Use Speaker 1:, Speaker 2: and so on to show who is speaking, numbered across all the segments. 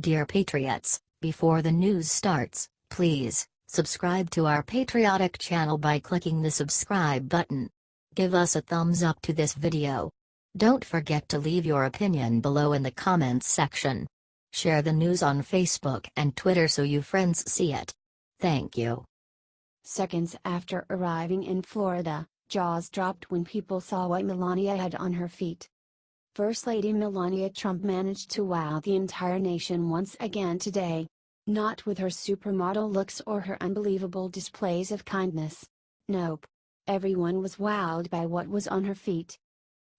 Speaker 1: Dear Patriots, before the news starts, please subscribe to our patriotic channel by clicking the subscribe button. Give us a thumbs up to this video. Don't forget to leave your opinion below in the comments section. Share the news on Facebook and Twitter so your friends see it. Thank you.
Speaker 2: Seconds after arriving in Florida, jaws dropped when people saw what Melania had on her feet. First Lady Melania Trump managed to wow the entire nation once again today. Not with her supermodel looks or her unbelievable displays of kindness. Nope. Everyone was wowed by what was on her feet.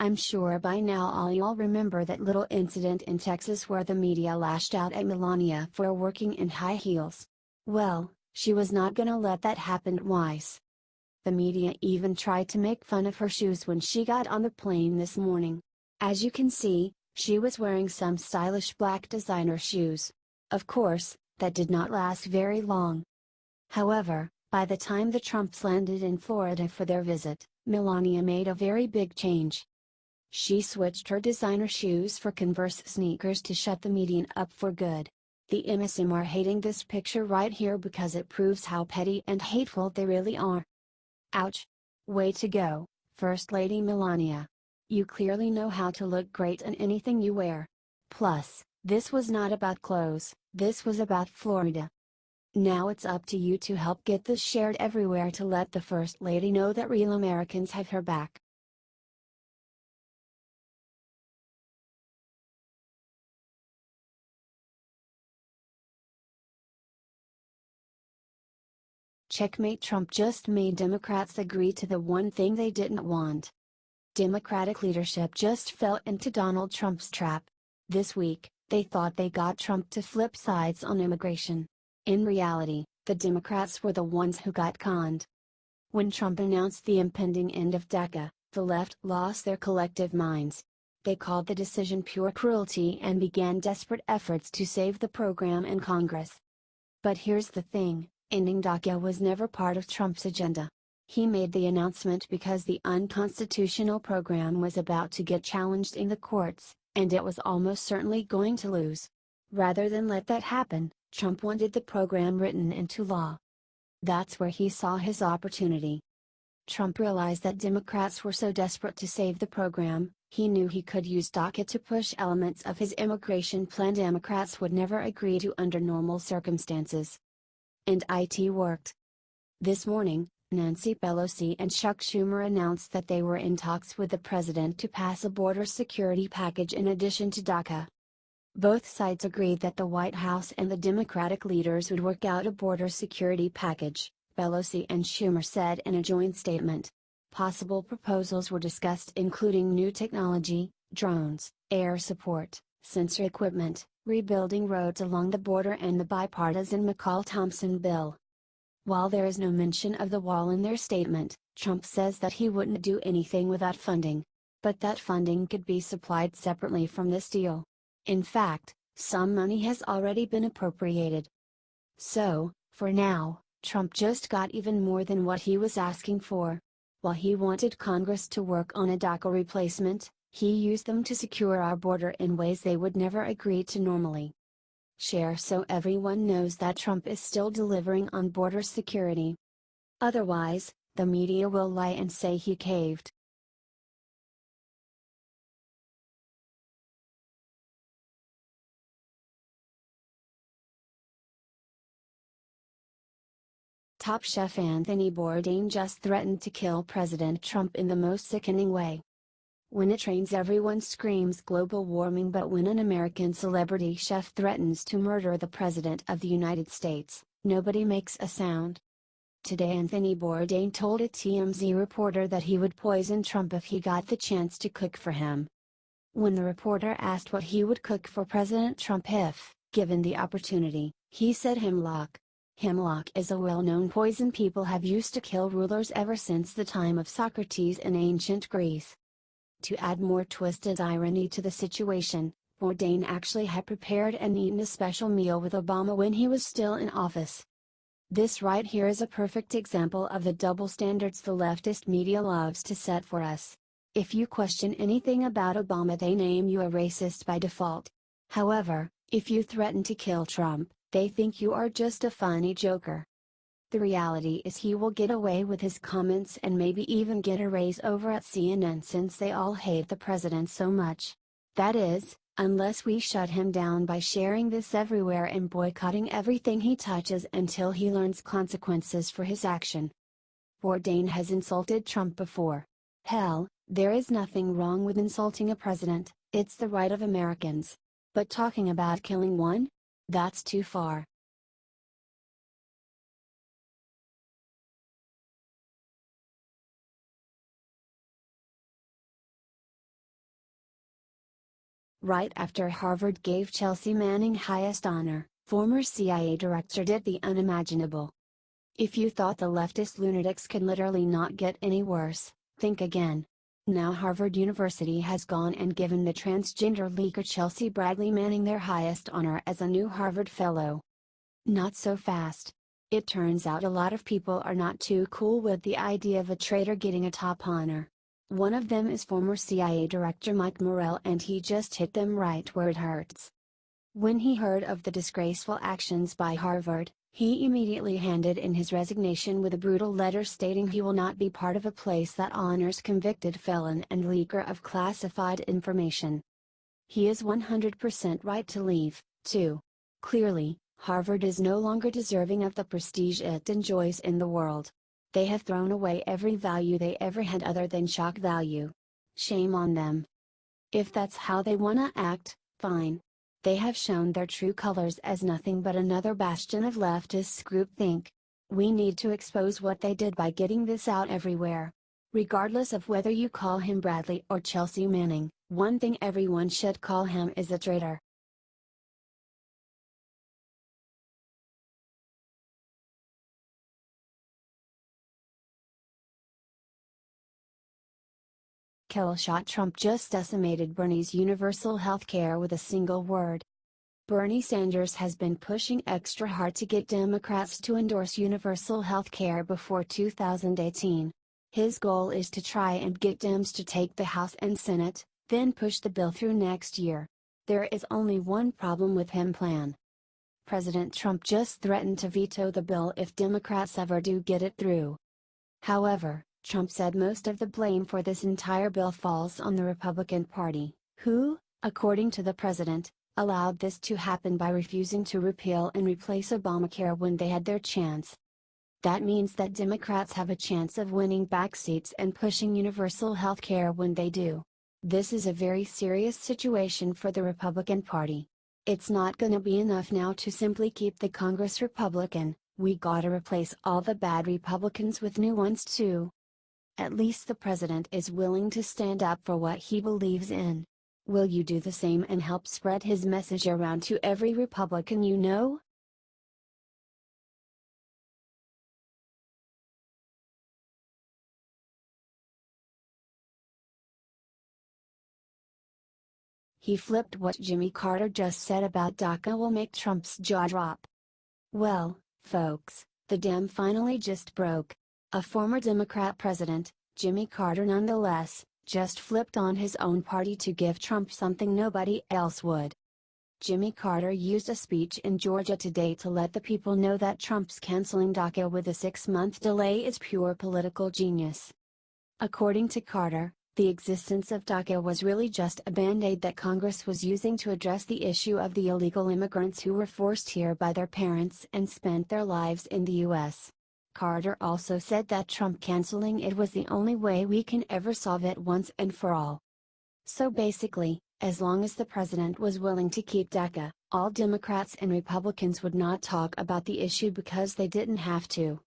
Speaker 2: I'm sure by now all y'all remember that little incident in Texas where the media lashed out at Melania for working in high heels. Well, she was not gonna let that happen twice. The media even tried to make fun of her shoes when she got on the plane this morning. As you can see, she was wearing some stylish black designer shoes. Of course, that did not last very long. However, by the time the Trumps landed in Florida for their visit, Melania made a very big change. She switched her designer shoes for Converse sneakers to shut the media up for good. The MSM are hating this picture right here because it proves how petty and hateful they really are. Ouch! Way to go, First Lady Melania. You clearly know how to look great in anything you wear. Plus, this was not about clothes, this was about Florida. Now it's up to you to help get this shared everywhere to let the First Lady know that real Americans have her back. Checkmate. Trump just made Democrats agree to the one thing they didn't want. Democratic leadership just fell into Donald Trump's trap. This week, they thought they got Trump to flip sides on immigration. In reality, the Democrats were the ones who got conned. When Trump announced the impending end of DACA, the left lost their collective minds. They called the decision pure cruelty and began desperate efforts to save the program in Congress. But here's the thing, ending DACA was never part of Trump's agenda. He made the announcement because the unconstitutional program was about to get challenged in the courts, and it was almost certainly going to lose. Rather than let that happen, Trump wanted the program written into law. That's where he saw his opportunity. Trump realized that Democrats were so desperate to save the program, he knew he could use DACA to push elements of his immigration plan Democrats would never agree to under normal circumstances. And it worked. This morning, Nancy Pelosi and Chuck Schumer announced that they were in talks with the president to pass a border security package in addition to DACA. Both sides agreed that the White House and the Democratic leaders would work out a border security package, Pelosi and Schumer said in a joint statement. Possible proposals were discussed including new technology, drones, air support, sensor equipment, rebuilding roads along the border and the bipartisan McCall-Thompson bill. While there is no mention of the wall in their statement, Trump says that he wouldn't do anything without funding. But that funding could be supplied separately from this deal. In fact, some money has already been appropriated. So, for now, Trump just got even more than what he was asking for. While he wanted Congress to work on a DACA replacement, he used them to secure our border in ways they would never agree to normally. Share so everyone knows that Trump is still delivering on border security. Otherwise, the media will lie and say he caved. Top chef Anthony Bourdain just threatened to kill President Trump in the most sickening way. When it rains everyone screams global warming, but when an American celebrity chef threatens to murder the President of the United States, nobody makes a sound. Today Anthony Bourdain told a TMZ reporter that he would poison Trump if he got the chance to cook for him. When the reporter asked what he would cook for President Trump if, given the opportunity, he said hemlock. Hemlock is a well-known poison people have used to kill rulers ever since the time of Socrates in ancient Greece. To add more twisted irony to the situation, Bourdain actually had prepared and eaten a special meal with Obama when he was still in office. This right here is a perfect example of the double standards the leftist media loves to set for us. If you question anything about Obama, they name you a racist by default. However, If you threaten to kill Trump, they think you are just a funny joker. The reality is he will get away with his comments and maybe even get a raise over at CNN since they all hate the president so much. That is, unless we shut him down by sharing this everywhere and boycotting everything he touches until he learns consequences for his action. Bourdain has insulted Trump before. Hell, there is nothing wrong with insulting a president, it's the right of Americans. But talking about killing one? That's too far. Right after Harvard gave Chelsea Manning highest honor, former CIA director did the unimaginable. If you thought the leftist lunatics could literally not get any worse, think again. Now Harvard University has gone and given the transgender leaker Chelsea Bradley Manning their highest honor as a new Harvard Fellow. Not so fast. It turns out a lot of people are not too cool with the idea of a traitor getting a top honor. One of them is former CIA Director Mike Morrell, and he just hit them right where it hurts. When he heard of the disgraceful actions by Harvard, he immediately handed in his resignation with a brutal letter stating he will not be part of a place that honors convicted felon and leaker of classified information. He is 100% right to leave, too. Clearly, Harvard is no longer deserving of the prestige it enjoys in the world. They have thrown away every value they ever had other than shock value. Shame on them. If that's how they wanna act, fine. They have shown their true colors as nothing but another bastion of leftist groupthink. We need to expose what they did by getting this out everywhere. Regardless of whether you call him Bradley or Chelsea Manning, one thing everyone should call him is a traitor. Killshot Trump just decimated Bernie's universal health care with a single word. Bernie Sanders has been pushing extra hard to get Democrats to endorse universal health care before 2018. His goal is to try and get Dems to take the House and Senate, then push the bill through next year. There is only one problem with his plan. President Trump just threatened to veto the bill if Democrats ever do get it through. However, Trump said most of the blame for this entire bill falls on the Republican Party, who, according to the president, allowed this to happen by refusing to repeal and replace Obamacare when they had their chance. That means that Democrats have a chance of winning back seats and pushing universal health care when they do. This is a very serious situation for the Republican Party. It's not gonna be enough now to simply keep the Congress Republican, we gotta replace all the bad Republicans with new ones too. At least the president is willing to stand up for what he believes in. Will you do the same and help spread his message around to every Republican you know? He flipped what Jimmy Carter just said about DACA will make Trump's jaw drop. Well, folks, the dam finally just broke. A former Democrat president, Jimmy Carter nonetheless, just flipped on his own party to give Trump something nobody else would. Jimmy Carter used a speech in Georgia today to let the people know that Trump's canceling DACA with a 6-month delay is pure political genius. According to Carter, the existence of DACA was really just a band-aid that Congress was using to address the issue of the illegal immigrants who were forced here by their parents and spent their lives in the U.S. Carter also said that Trump canceling it was the only way we can ever solve it once and for all. So basically, as long as the president was willing to keep DACA, all Democrats and Republicans would not talk about the issue because they didn't have to.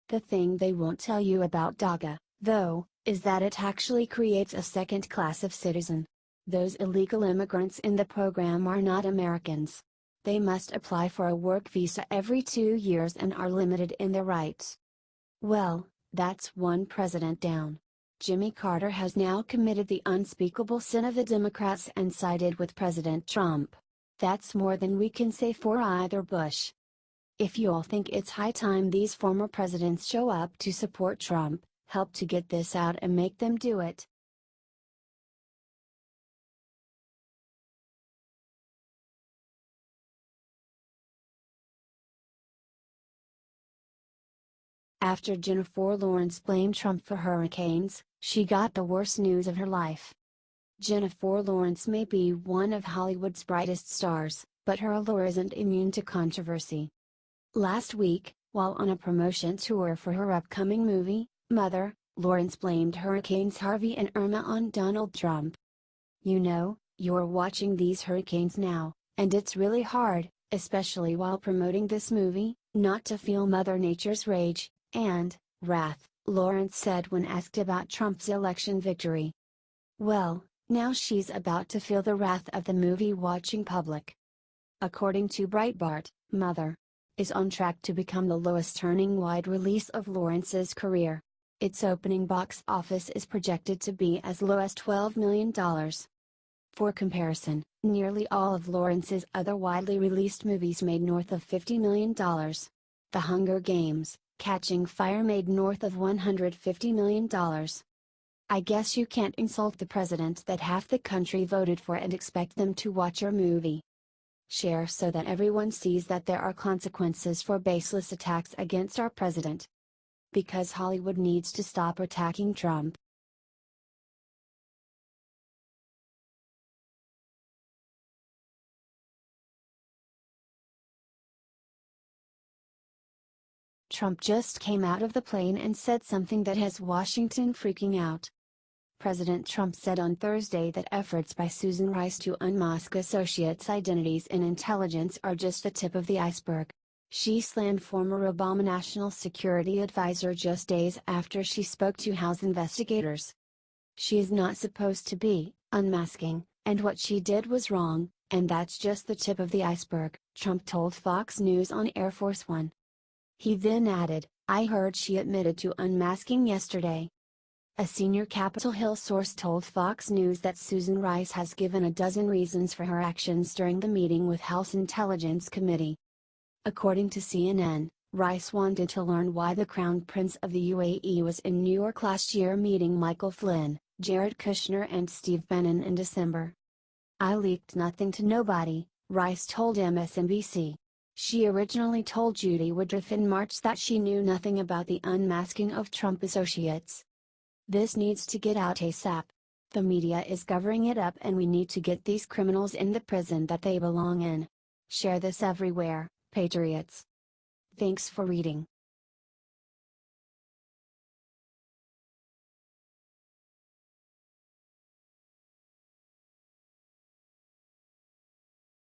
Speaker 2: The thing they won't tell you about DACA, though, is that it actually creates a second class of citizen. Those illegal immigrants in the program are not Americans. They must apply for a work visa every 2 years and are limited in their rights. Well, that's one president down. Jimmy Carter has now committed the unspeakable sin of the Democrats and sided with President Trump. That's more than we can say for either Bush. If you all think it's high time these former presidents show up to support Trump, help to get this out and make them do it. After Jennifer Lawrence blamed Trump for hurricanes, she got the worst news of her life. Jennifer Lawrence may be one of Hollywood's brightest stars, but her allure isn't immune to controversy. Last week, while on a promotion tour for her upcoming movie, Mother, Lawrence blamed Hurricanes Harvey and Irma on Donald Trump. "You know, you're watching these hurricanes now, and it's really hard, especially while promoting this movie, not to feel Mother Nature's rage and wrath," Lawrence said when asked about Trump's election victory. Well, now she's about to feel the wrath of the movie-watching public. According to Breitbart, Mother is on track to become the lowest-earning wide release of Lawrence's career. Its opening box office is projected to be as low as $12 million. For comparison, nearly all of Lawrence's other widely released movies made north of $50 million. The Hunger Games, Catching Fire made north of $150 million. I guess you can't insult the president that half the country voted for and expect them to watch your movie. Share so that everyone sees that there are consequences for baseless attacks against our president. Because Hollywood needs to stop attacking Trump. Trump just came out of the plane and said something that has Washington freaking out. President Trump said on Thursday that efforts by Susan Rice to unmask associates' identities in intelligence are just the tip of the iceberg. She slammed former Obama National Security Advisor just days after she spoke to House investigators. "She is not supposed to be unmasking, and what she did was wrong, and that's just the tip of the iceberg," Trump told Fox News on Air Force One. He then added, "I heard she admitted to unmasking yesterday." A senior Capitol Hill source told Fox News that Susan Rice has given a dozen reasons for her actions during the meeting with House Intelligence Committee. According to CNN, Rice wanted to learn why the Crown Prince of the UAE was in New York last year meeting Michael Flynn, Jared Kushner and Steve Bannon in December. "I leaked nothing to nobody," Rice told MSNBC. She originally told Judy Woodruff in March that she knew nothing about the unmasking of Trump associates. "This needs to get out ASAP. The media is covering it up and we need to get these criminals in the prison that they belong in. Share this everywhere, Patriots." Thanks for reading.